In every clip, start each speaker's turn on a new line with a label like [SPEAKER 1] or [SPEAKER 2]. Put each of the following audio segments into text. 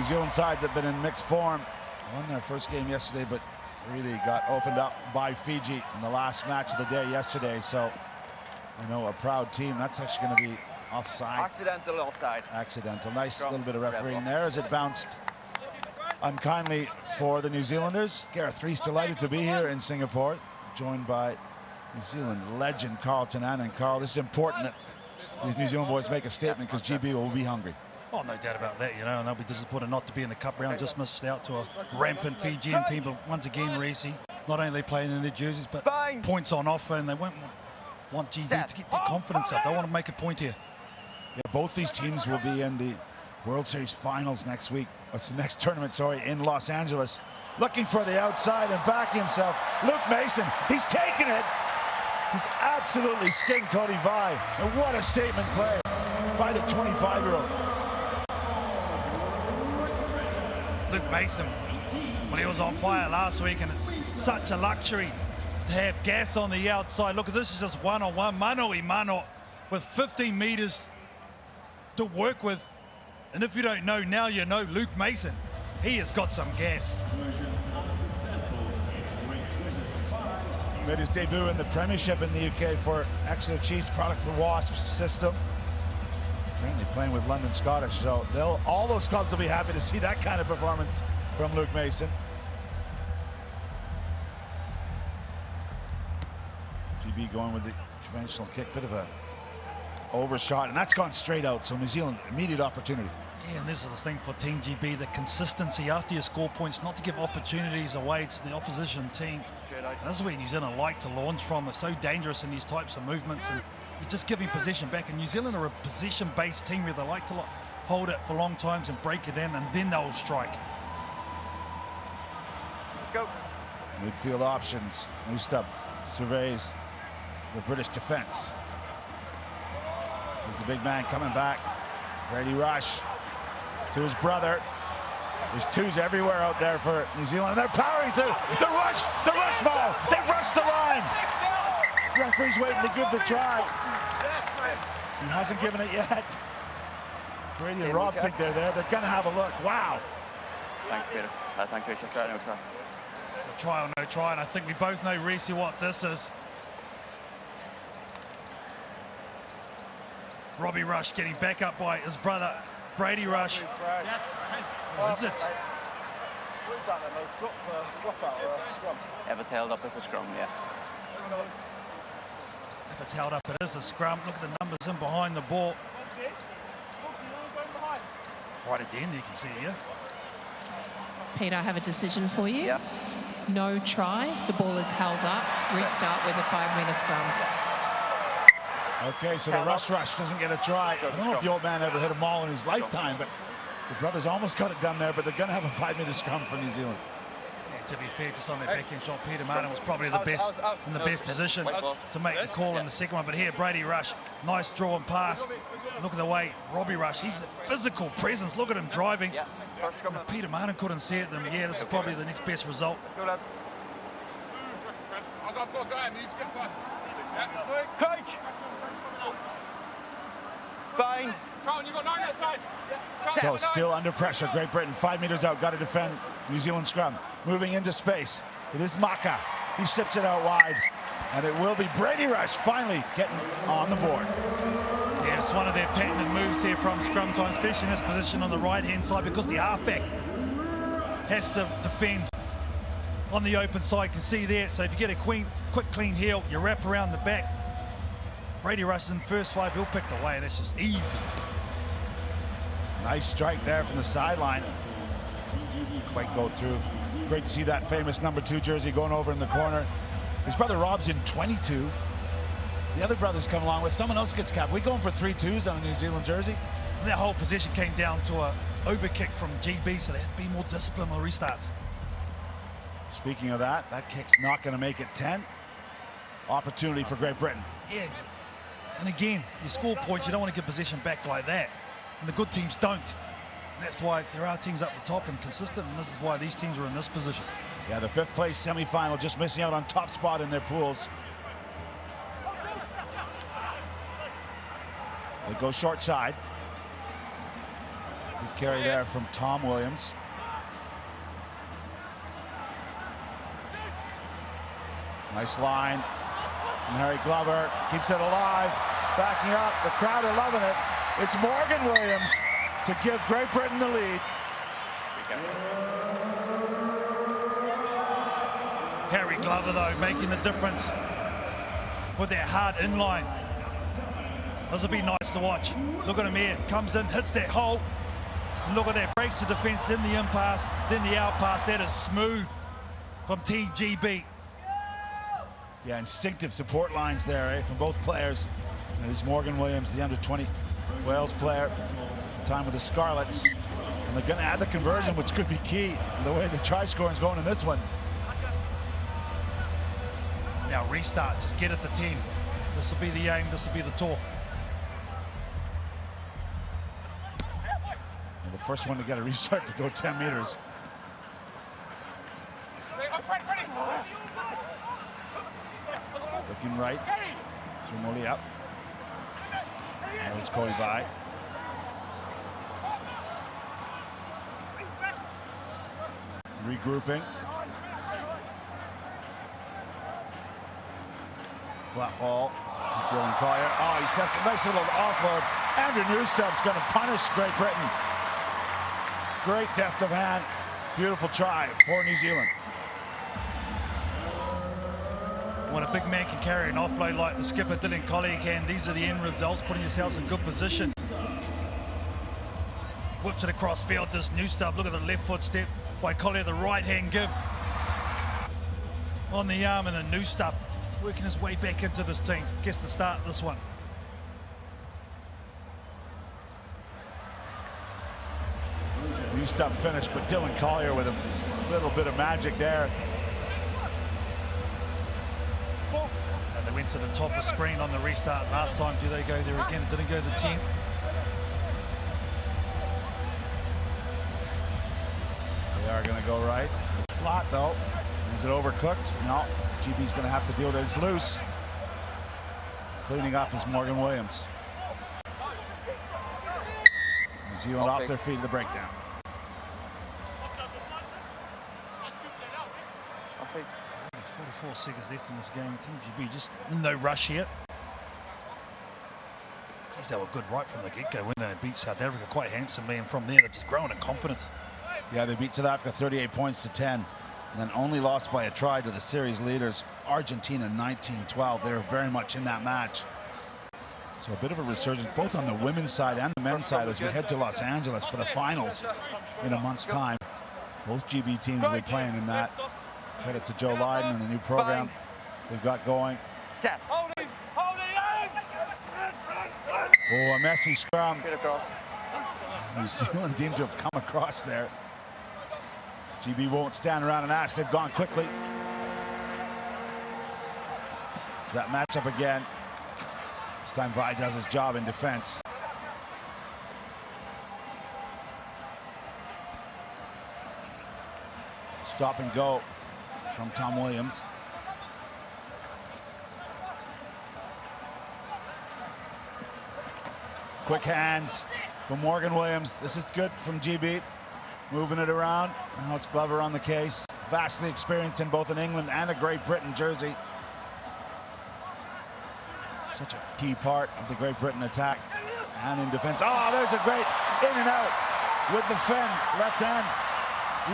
[SPEAKER 1] New Zealand side that have been in mixed form. Won their first game yesterday, but really got opened up by Fiji in the last match of the day yesterday. So, you know, a proud team. That's actually going to be offside.
[SPEAKER 2] Accidental offside.
[SPEAKER 1] Accidental. Nice little bit of refereeing there as it bounced unkindly for the New Zealanders. Gareth Rees delighted to be here in Singapore, joined by New Zealand legend Carlton Annan. And Carl, this is important that these New Zealand boys make a statement because GB will be hungry.
[SPEAKER 3] Oh, no doubt about that, you know, and they'll be disappointed not to be in the cup round. Just missed out to a rampant Fijian team. But once again, Reese, not only are they playing in their jerseys, but points on offer, and they won't want GB to get their confidence up. They want to make a point here.
[SPEAKER 1] Yeah, both these teams will be in the World Series finals next week. It's the next tournament, sorry, in Los Angeles. Looking for the outside and backing himself. Luke Mason, he's taken it. He's absolutely skinned Cody Vai. And what a statement play by the 25-year-old.
[SPEAKER 3] Luke Mason, well, he was on fire last week, and it's such a luxury to have gas on the outside. Look, this is just one-on-one, mano a mano, with 15 meters to work with. And if you don't know, now you know. Luke Mason, he has got some gas.
[SPEAKER 1] Made his debut in the Premiership in the UK for Exeter Chiefs, product of the Wasps system. Currently playing with London Scottish, so all those clubs will be happy to see that kind of performance from Luke Mason. GB going with the conventional kick, bit of a overshot, and that's gone straight out, so New Zealand, immediate opportunity.
[SPEAKER 3] Yeah, and this is the thing for Team GB, the consistency after you score points, not to give opportunities away to the opposition team. And this is where New Zealand like to launch from. They're so dangerous in these types of movements, and you're just giving possession back. And New Zealand are a possession-based team where they like to hold it for long times and break it in, and then they'll strike.
[SPEAKER 2] Let's go.
[SPEAKER 1] Midfield options. Newstup surveys the British defense. There's the big man coming back. Brady Rush to his brother. There's twos everywhere out there for New Zealand, and they're powering through. The rush ball. They've rushed the line. Referee's waiting to give the try. He hasn't given it yet. Brady and Rob think they're there. They're going to have a look. Wow.
[SPEAKER 2] Thanks, Peter. Thanks, Rachel. Try or no try?
[SPEAKER 3] Try or no try, and I think we both know, Reese, what this is. Robbie Rush getting back up by his brother, Brady Rush. What is it?
[SPEAKER 4] What is that then? Drop out or a scrum?
[SPEAKER 2] If it's held up, it's a scrum, yeah.
[SPEAKER 3] If it's held up, it is a scrum. Look at the numbers in behind the ball. Right at the end, you can see here.
[SPEAKER 5] Peter, I have a decision for you.
[SPEAKER 2] Yeah.
[SPEAKER 5] No try. The ball is held up. Restart with a 5-metre scrum.
[SPEAKER 1] Okay, so the rush doesn't get a try. I don't know if the old man ever hit a maul in his lifetime, but the brothers almost got it done there, but they're going to have a 5-metre scrum for New Zealand.
[SPEAKER 3] Yeah, to be fair, just on that backhand shot, Peter Martin was probably the best in the best position to make the call in the second one. But here, Brady Rush, nice draw and pass. Look at the way Robbie Rush, he's a physical presence. Look at him driving.
[SPEAKER 2] Yeah, first scrum.
[SPEAKER 3] If Peter Martin couldn't see it, then yeah, this is probably the next best result.
[SPEAKER 2] Let's go, lads. Crouch. Fine.
[SPEAKER 1] So still under pressure, Great Britain, 5 meters out, got to defend New Zealand scrum. Moving into space, it is Maka. He sips it out wide, and it will be Brady Rush finally getting on the board.
[SPEAKER 3] Yeah, it's one of their patented moves here from scrum time, especially in this position on the right-hand side, because the halfback has to defend on the open side. You can see there, so if you get a quick clean heel, you wrap around the back. Brady Rush is in first 5, he'll pick the way. That's just easy.
[SPEAKER 1] Nice strike there from the sideline. Quite go through. Great to see that famous #2 jersey going over in the corner. His brother Rob's in 22. The other brothers come along with. Someone else gets capped. We're going for 3 2s on a New Zealand jersey.
[SPEAKER 3] And that whole possession came down to a overkick from GB, so they had to be more disciplined on the restarts.
[SPEAKER 1] Speaking of that, that kick's not going to make it 10. Opportunity for Great Britain.
[SPEAKER 3] Yeah, and again, you score points, you don't want to give possession back like that. And the good teams don't. And that's why there are teams up the top and consistent, and this is why these teams are in this position.
[SPEAKER 1] Yeah, the 5th place semi-final, just missing out on top spot in their pools. They go short side. Good carry there from Tom Williams. Nice line. And Harry Glover keeps it alive. Backing up. The crowd are loving it. It's Morgan Williams to give Great Britain the lead.
[SPEAKER 3] Harry Glover, though, making the difference with that hard inline. This will be nice to watch. Look at him here. Comes in, hits that hole. Look at that. Breaks the defence, then the in-pass, then the out-pass. That is smooth from Team GB.
[SPEAKER 1] Yeah, instinctive support lines there, from both players. And there's Morgan Williams, the under-20 Wales player. Some time with the Scarlets. And they're going to add the conversion, which could be key in the way the try scoring is going in this one.
[SPEAKER 3] Now restart, just get at the 10. This will be the aim, this will be the talk.
[SPEAKER 1] And the first one to get a restart to go 10 meters. Looking right. Through Molly up. And it's Cody by. Regrouping. Flat ball to Dylan Collier. Oh, he sets a nice little offload. Andrew Newstubb's going to punish Great Britain. Great deft of hand. Beautiful try for New Zealand.
[SPEAKER 3] When a big man can carry an offload like the skipper Dylan Collier can, these are the end results, putting yourselves in good position. Whips it across field, this Newstub. Look at the left foot step by Collier, the right hand give on the arm, and then Newstub working his way back into this team. Gets the start of this one.
[SPEAKER 1] Newstub finished, but Dylan Collier with a little bit of magic there.
[SPEAKER 3] And they went to the top of the screen on the restart last time. Do they go there again? It didn't go to the 10.
[SPEAKER 1] They are going to go right. It's flat though. Is it overcooked? No. GB's going to have to deal with it. It's loose. Cleaning up is Morgan Williams. New Zealand off their feet at the breakdown.
[SPEAKER 3] 44 seconds left in this game. Team GB just no rush here. Geez, they were good right from the get-go when they beat South Africa quite handsomely, and from there they've just grown in confidence.
[SPEAKER 1] Yeah, they beat South Africa 38 points to 10, and then only lost by a try to the series leaders, Argentina 19-12. They were very much in that match. So a bit of a resurgence, both on the women's side and the men's side, as we head to Los Angeles for the finals in a month's time. Both GB teams will be playing in that. Credit to Joe Lydon and the new program they've got going.
[SPEAKER 2] Set.
[SPEAKER 1] Oh, a messy scrum.
[SPEAKER 2] Straight across.
[SPEAKER 1] New Zealand deemed to have come across there. GB won't stand around and ask. They've gone quickly. That matchup again. This time Vi does his job in defense. Stop and go from Tom Williams. Quick hands from Morgan Williams. This is good from GB. Moving it around. Now it's Glover on the case. Vastly experienced in both an England and a Great Britain jersey. Such a key part of the Great Britain attack and in defense. Oh, there's a great in and out with the fin, left hand.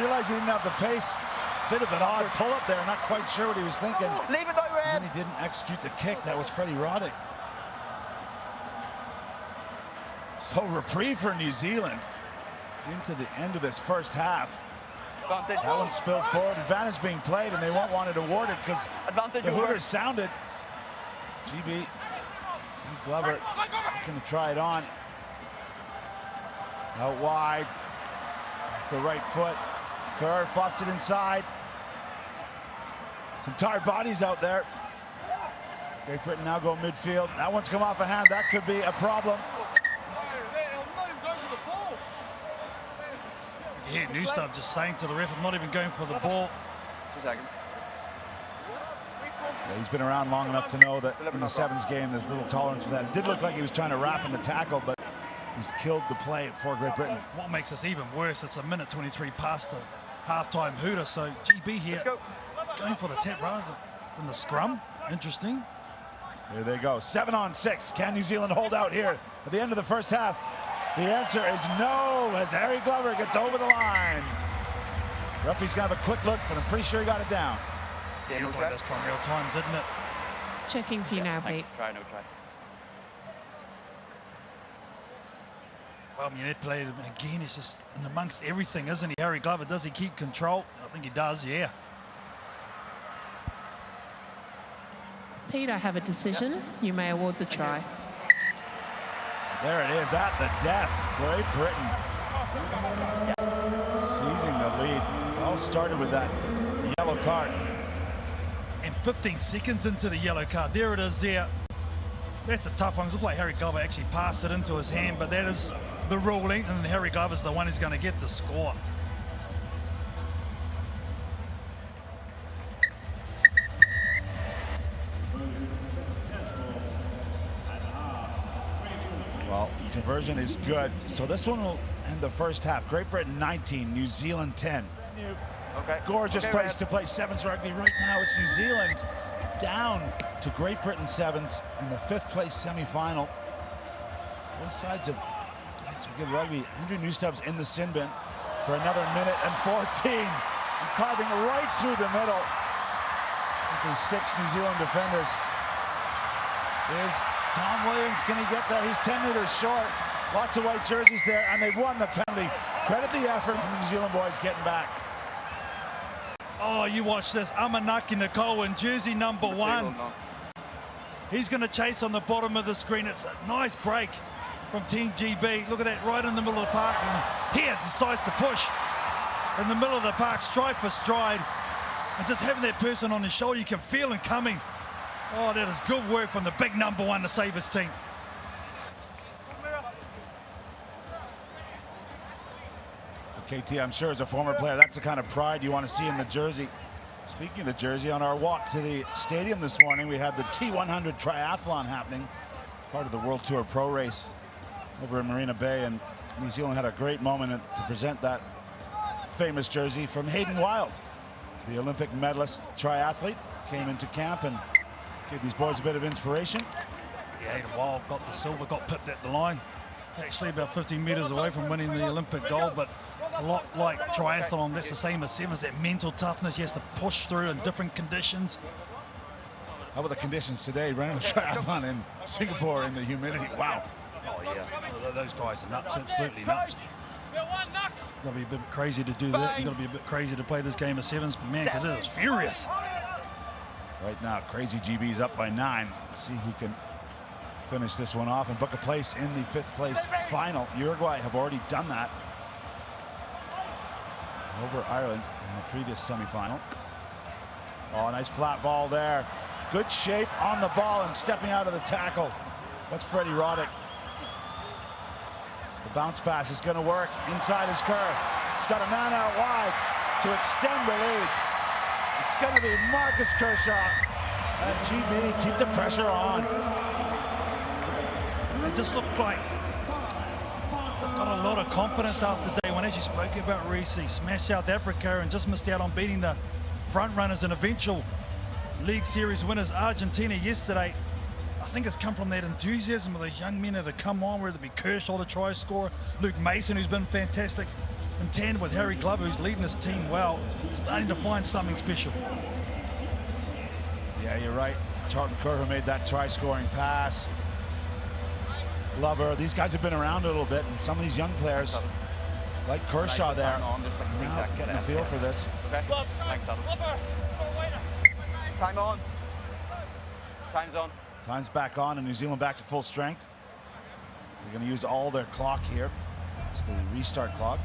[SPEAKER 1] Realized he didn't have the pace. Bit of an odd pull up there, not quite sure what he was thinking.
[SPEAKER 2] Leave it though, Red.
[SPEAKER 1] And then he didn't execute the kick. That was Freddie Roddick. So reprieve for New Zealand into the end of this first half.
[SPEAKER 2] Advantage.
[SPEAKER 1] That one spilled forward. Advantage being played, and they won't want it awarded because the Hooters sounded. GB and Glover going to try it on. Out wide. The right foot. Kerr flops it inside. Some tired bodies out there. Great Britain now go midfield. That one's come off a hand. That could be a problem.
[SPEAKER 3] You hear Newstub just saying to the ref, I'm not even going for the ball.
[SPEAKER 2] 2 seconds.
[SPEAKER 1] Yeah, he's been around long enough to know that in the sevens game, there's little tolerance for that. It did look like he was trying to wrap in the tackle, but He's killed the play for Great Britain.
[SPEAKER 3] What makes this even worse, it's a minute 23 past the half-time hooter, so GB here going for the tap rather than the scrum. Interesting.
[SPEAKER 1] Here they go, 7-on-6. Can New Zealand hold out here at the end of the first half? The answer is no, as Harry Glover gets over the line. Referee's gonna have a quick look, but I'm pretty sure he got it down.
[SPEAKER 3] You looked like this from real time, didn't it?
[SPEAKER 5] Checking for you now, Pete.
[SPEAKER 2] Try, no try.
[SPEAKER 3] Well, manipulated again. He's just in amongst everything, isn't he? Harry Glover, does he keep control? I think he does, yeah.
[SPEAKER 5] Pete, I have a decision. You may award the try.
[SPEAKER 1] So there it is at the death. Great Britain seizing the lead. Well started with that yellow card.
[SPEAKER 3] And 15 seconds into the yellow card. There it is there. That's a tough one. It looks like Harry Glover actually passed it into his hand, but that is the ruling, and Harry Glover's the one who's going to get the score.
[SPEAKER 1] Well, the conversion is good. So this one will end the first half. Great Britain 19, New Zealand 10.
[SPEAKER 2] Okay.
[SPEAKER 1] Gorgeous
[SPEAKER 2] Okay,
[SPEAKER 1] place
[SPEAKER 2] Red.
[SPEAKER 1] to play sevens rugby. Right now it's New Zealand down to Great Britain sevens in the 5th place semi-final. Both sides have played some good rugby. Andrew Newstubb's in the sin bin for another minute and 14. And carving right through the middle. These 6 New Zealand defenders. Is Tom Williams, can he get there? He's 10 meters short. Lots of white jerseys there, and they've won the penalty. Credit the effort from the New Zealand boys getting back.
[SPEAKER 3] Oh, you watch this. Amanaki Nicole in jersey number 1. He's going to chase on the bottom of the screen. It's a nice break from Team GB. Look at that, right in the middle of the park. And here decides to push in the middle of the park, stride for stride. And just having that person on his shoulder, you can feel him coming. Oh, that is good work from the big number 1 to save his team.
[SPEAKER 1] KT, I'm sure as a former player, that's the kind of pride you want to see in the jersey. Speaking of the jersey, on our walk to the stadium this morning, we had the T100 triathlon happening. It's part of the World Tour Pro Race over in Marina Bay, and New Zealand had a great moment to present that famous jersey from Hayden Wild. The Olympic medalist triathlete came into camp and gave these boys a bit of inspiration.
[SPEAKER 3] Yeah, Hayden Wild got the silver, got pipped at the line. Actually about 15 meters away from winning the Olympic gold, but a lot like triathlon, that's the same as sevens, that mental toughness. He has to push through in different conditions.
[SPEAKER 1] How about the conditions today, running a triathlon in Singapore in the humidity? Wow.
[SPEAKER 3] Oh, yeah. Those guys are nuts, absolutely nuts. You've got to be a bit crazy to do that. You've got to be a bit crazy to play this game of sevens, but man, because it is furious.
[SPEAKER 1] Right now, Crazy GB's up by 9. Let's see who can finish this one off and book a place in the 5th place final. Uruguay have already done that over Ireland in the previous semi-final. Oh, nice flat ball there. Good shape on the ball and stepping out of the tackle. That's Freddie Roddick. The bounce pass is going to work inside his curve. He's got a man out wide to extend the lead. It's going to be Marcus Kershaw. And GB keep the pressure on.
[SPEAKER 3] They just look like they've got a lot of confidence after day 1. As you spoke about, Reece, he smashed South Africa and just missed out on beating the front runners and eventual League Series winners Argentina yesterday. I think it's come from that enthusiasm of those young men that have come on, whether it be Kershaw, the try scorer, Luke Mason, who's been fantastic, in tandem with Harry Glover, who's leading his team well, starting to find something special.
[SPEAKER 1] Yeah, you're right. Charlton Kerr made that try-scoring pass. Glover, these guys have been around a little bit, and some of these young players, like Kershaw there, now getting a feel for this.
[SPEAKER 2] Okay. Thanks, Thomas. Time on. Time's on.
[SPEAKER 1] Time's back on, and New Zealand back to full strength. They're going to use all their clock here. It's the restart clock.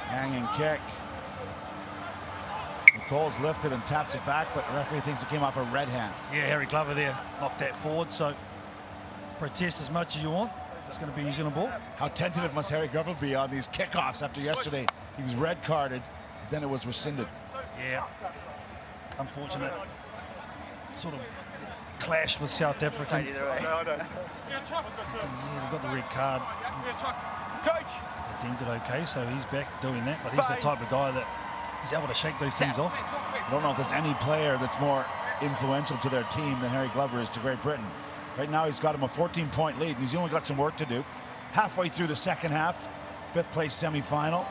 [SPEAKER 1] Hanging kick. Nicole's lifted and taps it back, but the referee thinks it came off a red hand.
[SPEAKER 3] Yeah, Harry Glover there knocked that forward, so protest as much as you want. It's going to be New Zealand ball.
[SPEAKER 1] How tentative must Harry Glover be on these kickoffs after yesterday? He was red carded, then it was rescinded.
[SPEAKER 3] Yeah, unfortunate sort of clash with South Africa.
[SPEAKER 2] Either way.
[SPEAKER 3] Yeah, they got the red card.
[SPEAKER 2] Coach.
[SPEAKER 3] They deemed it okay, so he's back doing that. But he's the type of guy that is able to shake those things off.
[SPEAKER 1] I don't know if there's any player that's more influential to their team than Harry Glover is to Great Britain. Right now he's got him a 14-point lead. New Zealand got some work to do. Halfway through the second half, 5th place semi-final.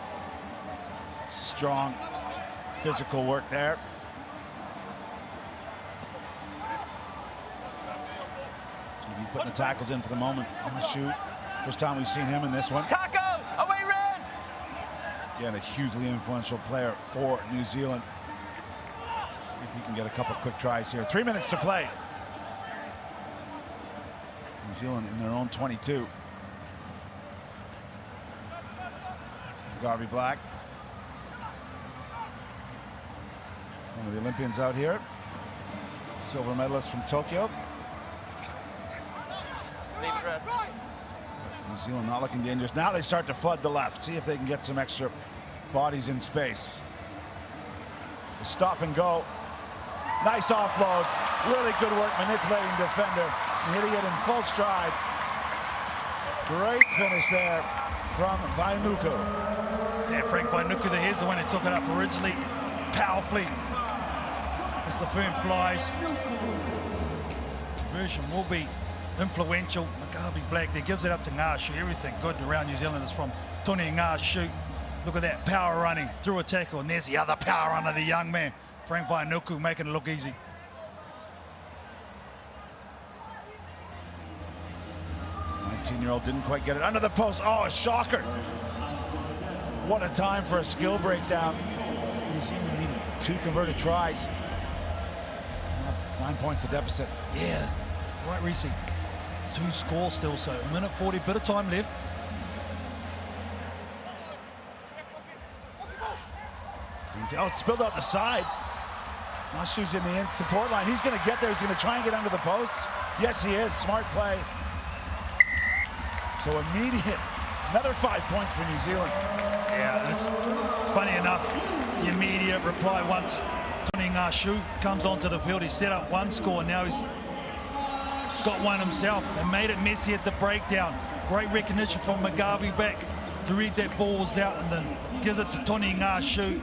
[SPEAKER 1] Strong physical work there. He's putting the tackles in for the moment on the shoot. First time we've seen him in this one.
[SPEAKER 2] Tackle! Away, Ren!
[SPEAKER 1] Again, a hugely influential player for New Zealand. See if he can get a couple quick tries here. 3 minutes to play. New Zealand in their own 22. Garvey Black. One of the Olympians out here. Silver medalist from Tokyo. New Zealand not looking dangerous. Now they start to flood the left. See if they can get some extra bodies in space. The stop and go. Nice offload. Really good work manipulating defender. And hitting it in full stride. Great finish there from Vainuku.
[SPEAKER 3] Yeah, Frank Vainuku, here's the one who took it up originally. Powerfully. As the firm flies. Conversion will be influential. Garvey Black there gives it up to Ngashu. Everything good around New Zealand is from Tony Ngashu. Look at that power running through a tackle, and there's the other power runner, the young man, Frank Vainuku, making it look easy.
[SPEAKER 1] Year-old didn't quite get it under the post. Oh, a shocker. What a time for a skill breakdown. New Zealand needed 2 converted tries. 9 points to deficit.
[SPEAKER 3] Yeah, right, Reese. 2 scores still, so a minute 40, bit of time left.
[SPEAKER 1] Oh, it's spilled out the side. Nashu's in the support line. He's going to get there. He's going to try and get under the posts. Yes, he is. Smart play. So immediate, another 5 points for New Zealand.
[SPEAKER 3] Yeah, and it's funny enough, the immediate reply once Tony Ngashu comes onto the field. He set up 1 score, now he's got 1 himself and made it messy at the breakdown. Great recognition from Garvey back to read that ball's out and then gives it to Tony Ngashu.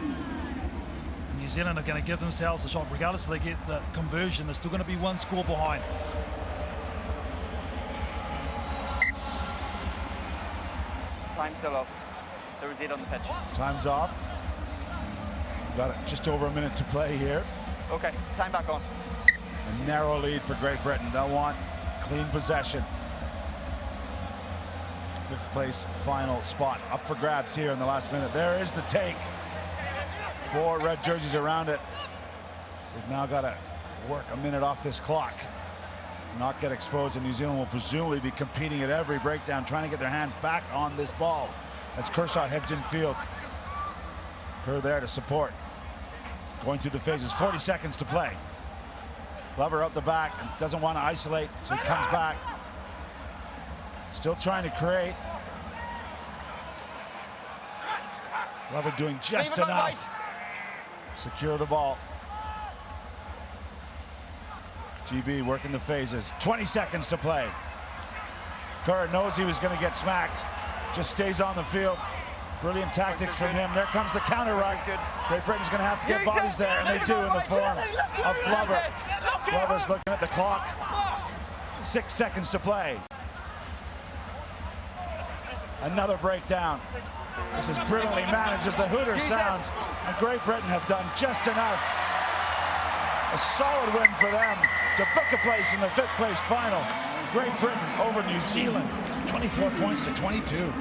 [SPEAKER 3] New Zealand are going to give themselves a shot. Regardless if they get the conversion, they're still going to be 1 score behind.
[SPEAKER 2] Time's still off. There was 8 on the pitch.
[SPEAKER 1] Time's off. Got it, just over a minute to play here.
[SPEAKER 2] Okay, time back on.
[SPEAKER 1] A narrow lead for Great Britain. They'll want clean possession. 5th place final spot up for grabs here in the last minute. There is the take. 4 red jerseys around it. They've now got to work a minute off this clock. Not get exposed, and New Zealand will presumably be competing at every breakdown, trying to get their hands back on this ball as Kershaw heads in field. Kerr there to support. Going through the phases, 40 seconds to play. Glover out the back and doesn't want to isolate, so he comes back. Still trying to create. Glover doing just enough. Secure the ball. GB working the phases. 20 seconds to play. Kerr knows he was going to get smacked. Just stays on the field. Brilliant tactics from him. There comes the counter ruck. Great Britain's going to have to get bodies there, and they do in the form of Glover. Glover's looking at the clock. 6 seconds to play. Another breakdown. This is brilliantly managed as the Hooter sounds. And Great Britain have done just enough. A solid win for them to book a place in the 5th place final. Great Britain over New Zealand, 24 points to 22.